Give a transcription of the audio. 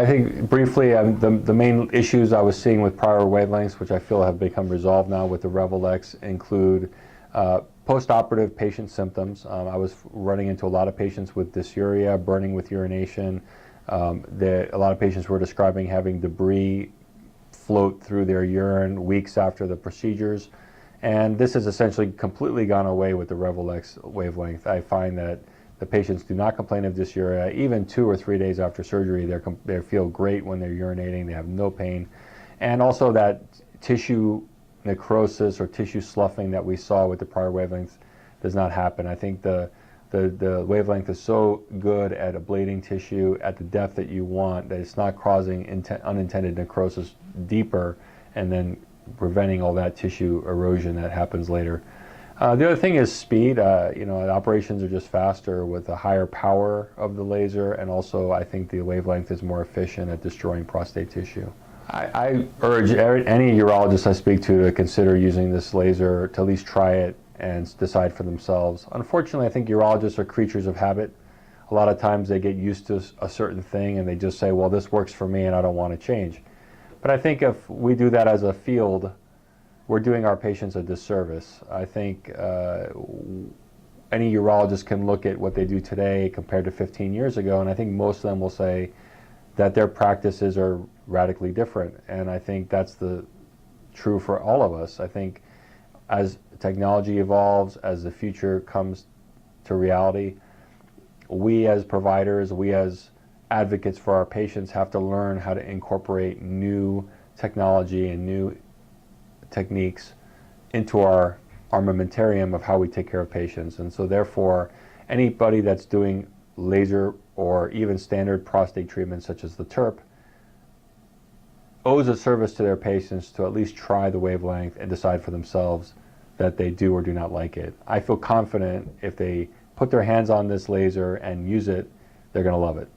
I think briefly, the main issues I was seeing with prior wavelengths, which I feel have become resolved now with the Revolix, include post-operative patient symptoms. I was running into a lot of patients with dysuria, burning with urination. A lot of patients were describing having debris float through their urine weeks after the procedures. And this has essentially completely gone away with the Revolix wavelength. I find that the patients do not complain of dysuria. Even 2 or 3 days after surgery, they feel great when they're urinating. They have no pain. And also that tissue necrosis or tissue sloughing that we saw with the prior wavelengths does not happen. I think the wavelength is so good at ablating tissue at the depth that you want that it's not causing unintended necrosis deeper and then preventing all that tissue erosion that happens later. The other thing is speed. Operations are just faster with a higher power of the laser, and also I think the wavelength is more efficient at destroying prostate tissue. I urge any urologist I speak to consider using this laser, to at least try it and decide for themselves. Unfortunately, I think urologists are creatures of habit. A lot of times they get used to a certain thing and they just say, well, this works for me and I don't want to change. But I think if we do that as a field, we're doing our patients a disservice. I think any urologist can look at what they do today compared to 15 years ago, and I think most of them will say that their practices are radically different. And I think that's true for all of us. I think as technology evolves, as the future comes to reality, we as providers, we as advocates for our patients have to learn how to incorporate new technology and new techniques into our armamentarium of how we take care of patients. And so therefore, anybody that's doing laser or even standard prostate treatment such as the TURP owes a service to their patients to at least try the wavelength and decide for themselves that they do or do not like it. I feel confident if they put their hands on this laser and use it, they're going to love it.